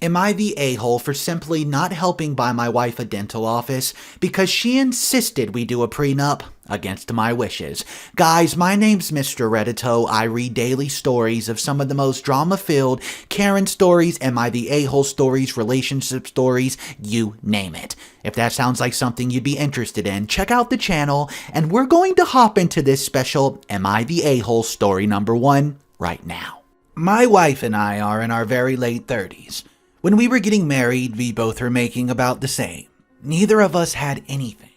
Am I the a-hole for simply not helping buy my wife a dental office because she insisted we do a prenup against my wishes? Guys, my name's Mr. Reddito. I read daily stories of some of the most drama-filled Karen stories, am I the a-hole stories, relationship stories, you name it. If that sounds like something you'd be interested in, check out the channel, and we're going to hop into this special Am I the a-hole story number 1 right now. My wife and I are in our very late 30s. When we were getting married, we both were making about the same. Neither of us had anything.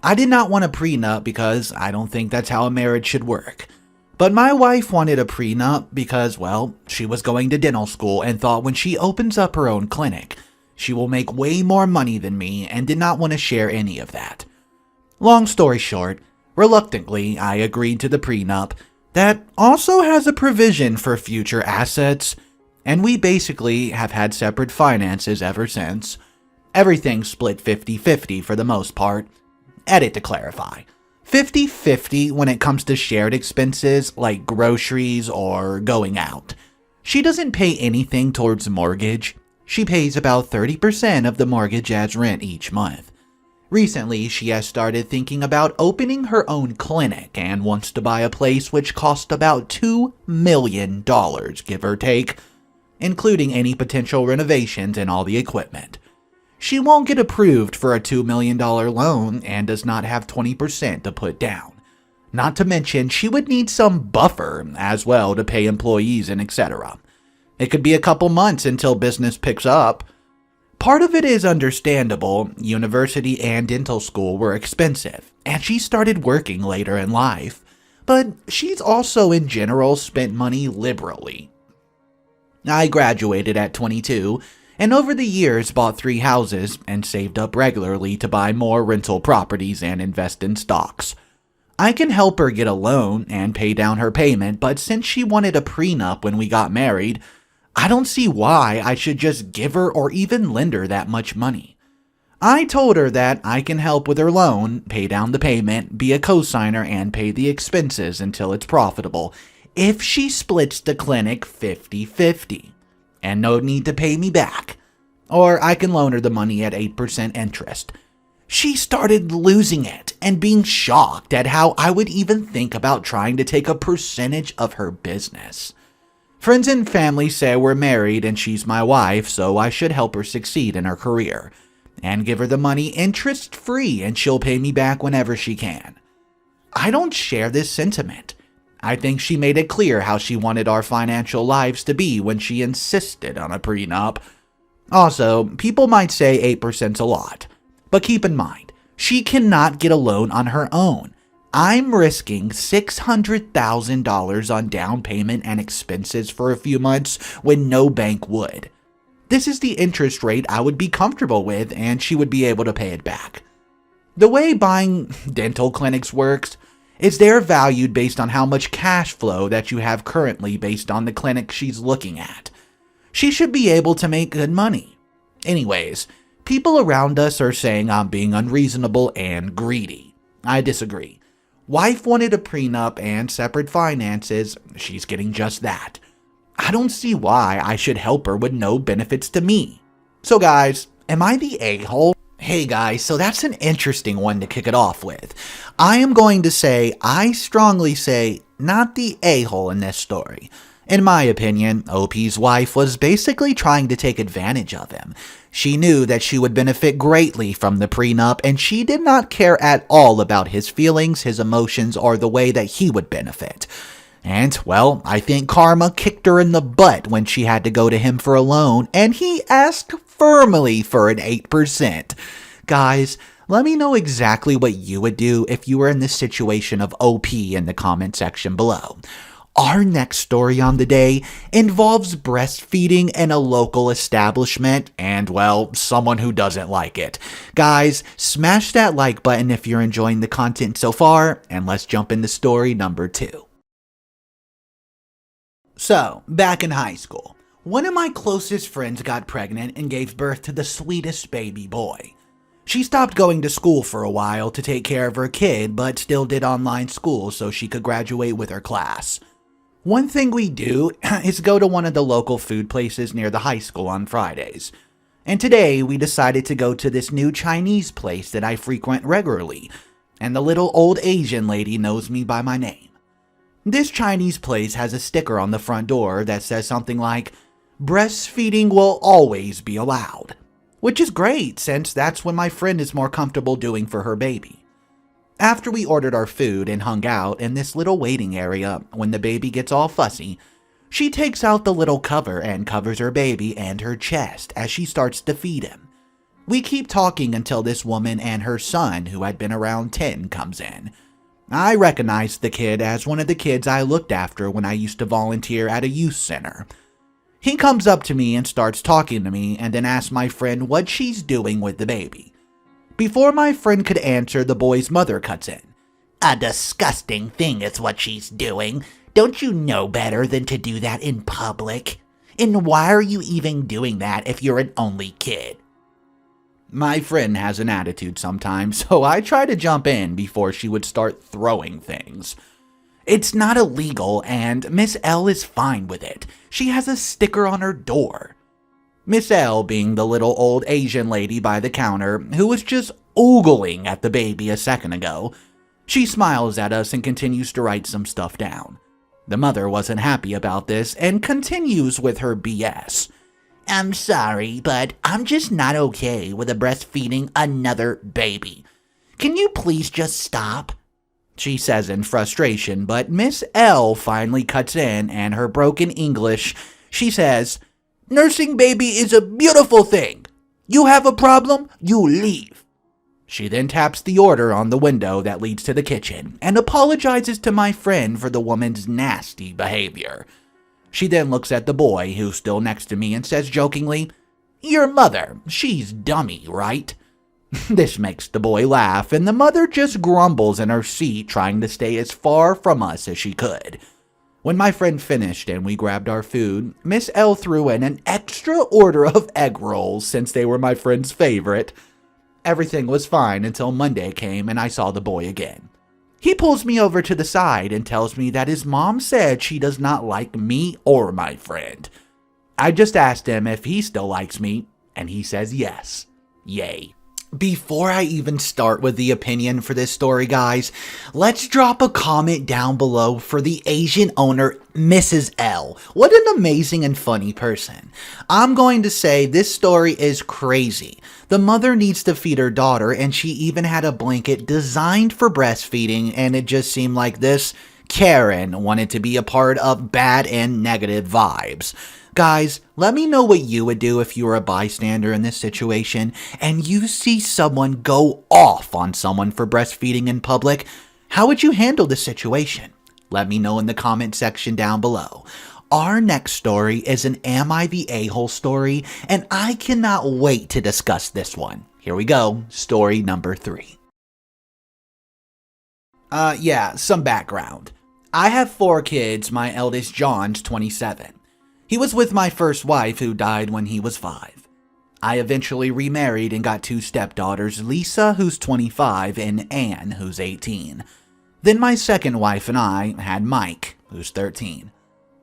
I did not want a prenup because I don't think that's how a marriage should work. But my wife wanted a prenup because, well, she was going to dental school and thought when she opens up her own clinic, she will make way more money than me and did not want to share any of that. Long story short, reluctantly, I agreed to the prenup that also has a provision for future assets. And we basically have had separate finances ever since. Everything's split 50-50 for the most part. Edit to clarify. 50-50 when it comes to shared expenses like groceries or going out. She doesn't pay anything towards the mortgage. She pays about 30% of the mortgage as rent each month. Recently, she has started thinking about opening her own clinic and wants to buy a place which costs about $2 million, give or take, including any potential renovations and all the equipment. She won't get approved for a $2 million loan and does not have 20% to put down. Not to mention, she would need some buffer as well to pay employees and etc. It could be a couple months until business picks up. Part of it is understandable. University and dental school were expensive, and she started working later in life. But she's also in general spent money liberally. I graduated at 22, and over the years bought 3 houses and saved up regularly to buy more rental properties and invest in stocks. I can help her get a loan and pay down her payment, but since she wanted a prenup when we got married, I don't see why I should just give her or even lend her that much money. I told her that I can help with her loan, pay down the payment, be a co-signer, and pay the expenses until it's profitable, if she splits the clinic 50-50, and no need to pay me back, or I can loan her the money at 8% interest. She started losing it and being shocked at how I would even think about trying to take a percentage of her business. Friends and family say we're married and she's my wife, so I should help her succeed in her career, and give her the money interest-free and she'll pay me back whenever she can. I don't share this sentiment. I think she made it clear how she wanted our financial lives to be when she insisted on a prenup. Also, people might say 8%'s a lot, but keep in mind, she cannot get a loan on her own. I'm risking $600,000 on down payment and expenses for a few months when no bank would. This is the interest rate I would be comfortable with, and she would be able to pay it back. The way buying dental clinics works is they're valued based on how much cash flow that you have currently based on the clinic she's looking at. She should be able to make good money. Anyways, people around us are saying I'm being unreasonable and greedy. I disagree. Wife wanted a prenup and separate finances. She's getting just that. I don't see why I should help her with no benefits to me. So guys, am I the a-hole? Hey guys, so that's an interesting one to kick it off with. I am going to say, I strongly say, not the a-hole in this story. In my opinion, OP's wife was basically trying to take advantage of him. She knew that she would benefit greatly from the prenup, and she did not care at all about his feelings, his emotions, or the way that he would benefit. And, well, I think karma kicked her in the butt when she had to go to him for a loan, and he asked firmly for an 8%. Guys, let me know exactly what you would do if you were in this situation of OP in the comment section below. Our next story on the day involves breastfeeding in a local establishment and, well, someone who doesn't like it. Guys, smash that like button if you're enjoying the content so far, and let's jump into story number 2. So, back in high school, one of my closest friends got pregnant and gave birth to the sweetest baby boy. She stopped going to school for a while to take care of her kid, but still did online school so she could graduate with her class. One thing we do is go to one of the local food places near the high school on Fridays. And today we decided to go to this new Chinese place that I frequent regularly, and the little old Asian lady knows me by my name. This Chinese place has a sticker on the front door that says something like, "Breastfeeding will always be allowed," which is great since that's what my friend is more comfortable doing for her baby. After we ordered our food and hung out in this little waiting area, when the baby gets all fussy, she takes out the little cover and covers her baby and her chest as she starts to feed him. We keep talking until this woman and her son, who had been around 10, comes in. I recognized the kid as one of the kids I looked after when I used to volunteer at a youth center. He comes up to me and starts talking to me and then asks my friend what she's doing with the baby. Before my friend could answer, the boy's mother cuts in. "A disgusting thing is what she's doing. Don't you know better than to do that in public? And why are you even doing that if you're an only kid?" My friend has an attitude sometimes, so I try to jump in before she would start throwing things. It's not illegal, and Miss L is fine with it. She has a sticker on her door. Miss L being the little old Asian lady by the counter who was just ogling at the baby a second ago. She smiles at us and continues to write some stuff down. The mother wasn't happy about this and continues with her BS. "I'm sorry, but I'm just not okay with breastfeeding another baby. Can you please just stop?" she says in frustration, but Miss L finally cuts in, and her broken English, she says, "Nursing baby is a beautiful thing. You have a problem, you leave." She then taps the order on the window that leads to the kitchen and apologizes to my friend for the woman's nasty behavior. She then looks at the boy, who's still next to me, and says jokingly, "Your mother, she's dummy, right?" This makes the boy laugh, and the mother just grumbles in her seat, trying to stay as far from us as she could. When my friend finished and we grabbed our food, Miss L threw in an extra order of egg rolls since they were my friend's favorite. Everything was fine until Monday came and I saw the boy again. He pulls me over to the side and tells me that his mom said she does not like me or my friend. I just asked him if he still likes me, and he says yes. Yay. Before I even start with the opinion for this story, guys, let's drop a comment down below for the Asian owner, Mrs. L. What an amazing and funny person. I'm going to say this story is crazy. The mother needs to feed her daughter, and she even had a blanket designed for breastfeeding, and it just seemed like this Karen wanted to be a part of bad and negative vibes. Guys, let me know what you would do if you were a bystander in this situation and you see someone go off on someone for breastfeeding in public. How would you handle the situation? Let me know in the comment section down below. Our next story is an Am I the A-hole story, and I cannot wait to discuss this one. Here we go, story number 3. Some background. I have 4 kids. My eldest, John's 27. He was with my first wife, who died when he was 5. I eventually remarried and got 2 stepdaughters, Lisa, who's 25, and Anne, who's 18. Then my second wife and I had Mike, who's 13.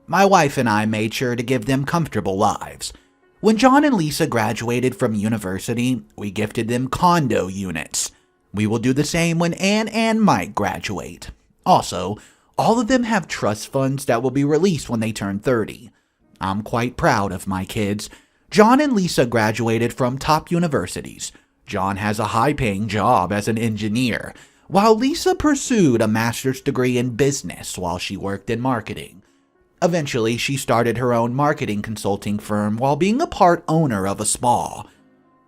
My wife and I made sure to give them comfortable lives. When John and Lisa graduated from university, we gifted them condo units. We will do the same when Anne and Mike graduate. Also, all of them have trust funds that will be released when they turn 30. I'm quite proud of my kids. John and Lisa graduated from top universities. John has a high-paying job as an engineer, while Lisa pursued a master's degree in business while she worked in marketing. Eventually, she started her own marketing consulting firm while being a part owner of a spa.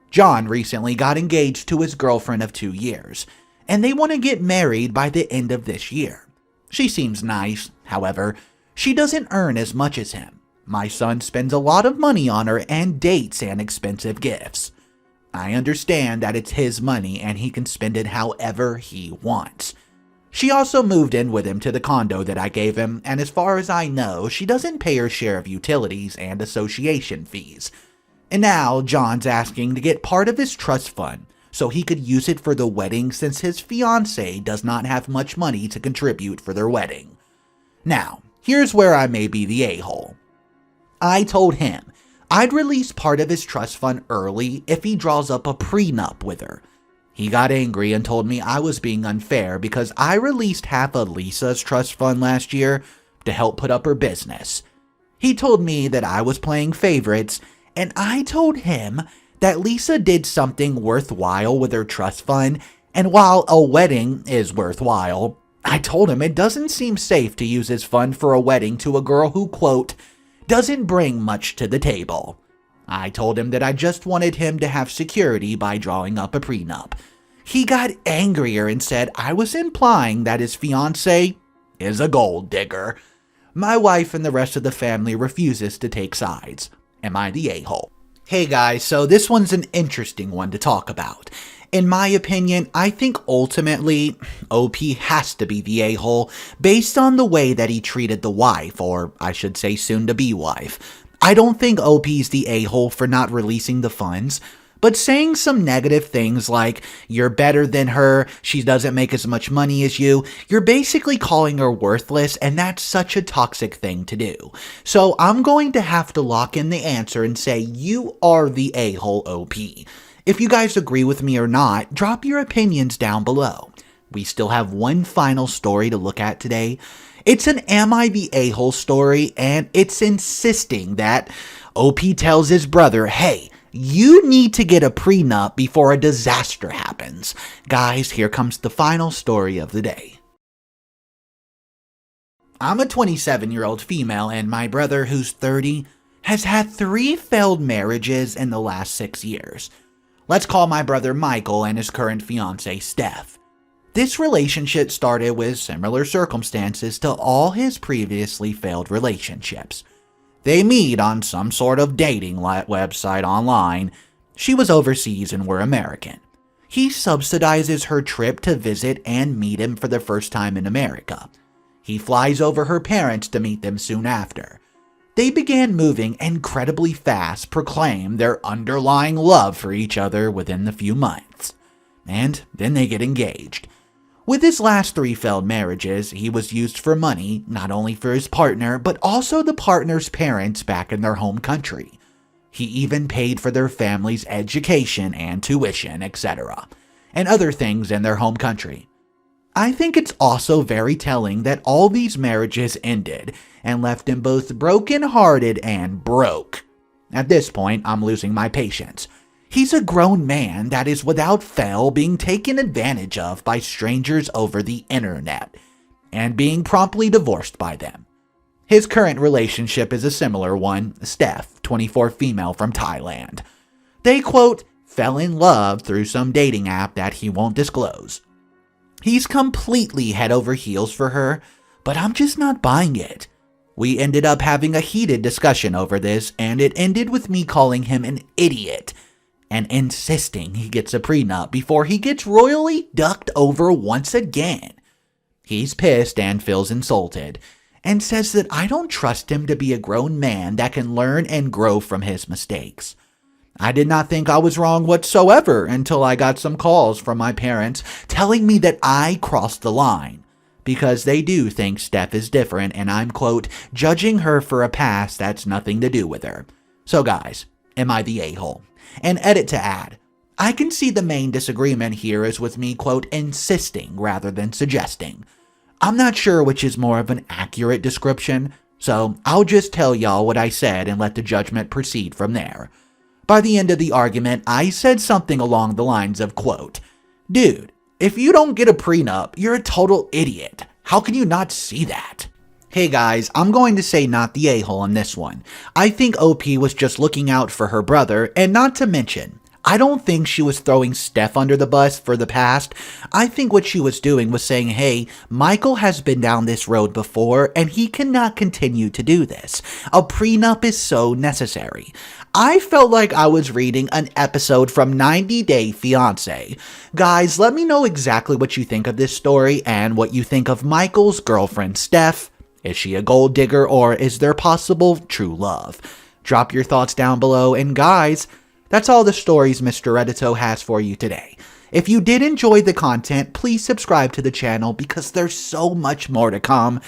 John recently got engaged to his girlfriend of 2 years, and they want to get married by the end of this year. She seems nice, however, she doesn't earn as much as him. My son spends a lot of money on her and dates and expensive gifts. I understand that it's his money and he can spend it however he wants. She also moved in with him to the condo that I gave him, and as far as I know, she doesn't pay her share of utilities and association fees. And now John's asking to get part of his trust fund so he could use it for the wedding, since his fiancée does not have much money to contribute for their wedding. Now, Here's where I may be the a-hole. I told him I'd release part of his trust fund early if he draws up a prenup with her. He got angry and told me I was being unfair because I released half of Lisa's trust fund last year to help put up her business. He told me that I was playing favorites, and I told him that Lisa did something worthwhile with her trust fund, and while a wedding is worthwhile, I told him it doesn't seem safe to use his fund for a wedding to a girl who, quote, doesn't bring much to the table. I told him that I just wanted him to have security by drawing up a prenup. He got angrier and said I was implying that his fiancée is a gold digger. My wife and the rest of the family refuses to take sides. Am I the a-hole? Hey guys, so this one's an interesting one to talk about. In my opinion, I think ultimately OP has to be the a-hole based on the way that he treated the wife, or I should say soon-to-be wife. I don't think OP's the a-hole for not releasing the funds, but saying some negative things like, you're better than her, she doesn't make as much money as you, you're basically calling her worthless, and that's such a toxic thing to do. So I'm going to have to lock in the answer and say you are the a-hole OP. If you guys agree with me or not, drop your opinions down below. We still have one final story to look at today. It's an Am I the a-hole story, and it's insisting that OP tells his brother, hey, you need to get a prenup before a disaster happens. Guys, here comes the final story of the day. I'm a 27-year-old female, and my brother, who's 30, has had 3 failed marriages in the last 6 years. Let's call my brother Michael and his current fiancée, Steph. This relationship started with similar circumstances to all his previously failed relationships. They meet on some sort of dating website online. She was overseas and we're American. He subsidizes her trip to visit and meet him for the first time in America. He flies over her parents to meet them soon after. They began moving incredibly fast, proclaim their underlying love for each other within the few months. And then they get engaged. With his last 3 failed marriages, he was used for money, not only for his partner, but also the partner's parents back in their home country. He even paid for their family's education and tuition, etc., and other things in their home country. I think it's also very telling that all these marriages ended and left him both broken-hearted and broke. At this point, I'm losing my patience. He's a grown man that is without fail being taken advantage of by strangers over the internet and being promptly divorced by them. His current relationship is a similar one, Steph, 24 female from Thailand. They, quote, fell in love through some dating app that he won't disclose. He's completely head over heels for her, but I'm just not buying it. We ended up having a heated discussion over this, and it ended with me calling him an idiot and insisting he gets a prenup before he gets royally ducked over once again. He's pissed and feels insulted, and says that I don't trust him to be a grown man that can learn and grow from his mistakes. I did not think I was wrong whatsoever until I got some calls from my parents telling me that I crossed the line, because they do think Steph is different and I'm, quote, judging her for a past that's nothing to do with her. So guys, am I the a-hole? And edit to add, I can see the main disagreement here is with me, quote, insisting rather than suggesting. I'm not sure which is more of an accurate description, so I'll just tell y'all what I said and let the judgment proceed from there. By the end of the argument, I said something along the lines of, quote, dude, if you don't get a prenup, you're a total idiot. How can you not see that? Hey guys, I'm going to say not the a-hole on this one. I think OP was just looking out for her brother, and not to mention, I don't think she was throwing Steph under the bus for the past. I think what she was doing was saying, hey, Michael has been down this road before, and he cannot continue to do this. A prenup is so necessary. I felt like I was reading an episode from 90 Day Fiancé. Guys, let me know exactly what you think of this story and what you think of Michael's girlfriend, Steph. Is she a gold digger, or is there possible true love? Drop your thoughts down below, and guys, that's all the stories Mr. Redito has for you today. If you did enjoy the content, please subscribe to the channel because there's so much more to come.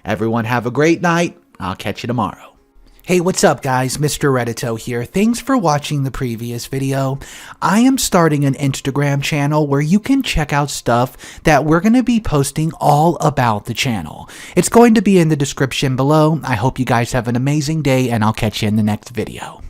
Everyone have a great night. I'll catch you tomorrow. Hey, what's up guys? Mr. Reddito here. Thanks for watching the previous video. I am starting an Instagram channel where you can check out stuff that we're going to be posting all about the channel. It's going to be in the description below. I hope you guys have an amazing day and I'll catch you in the next video.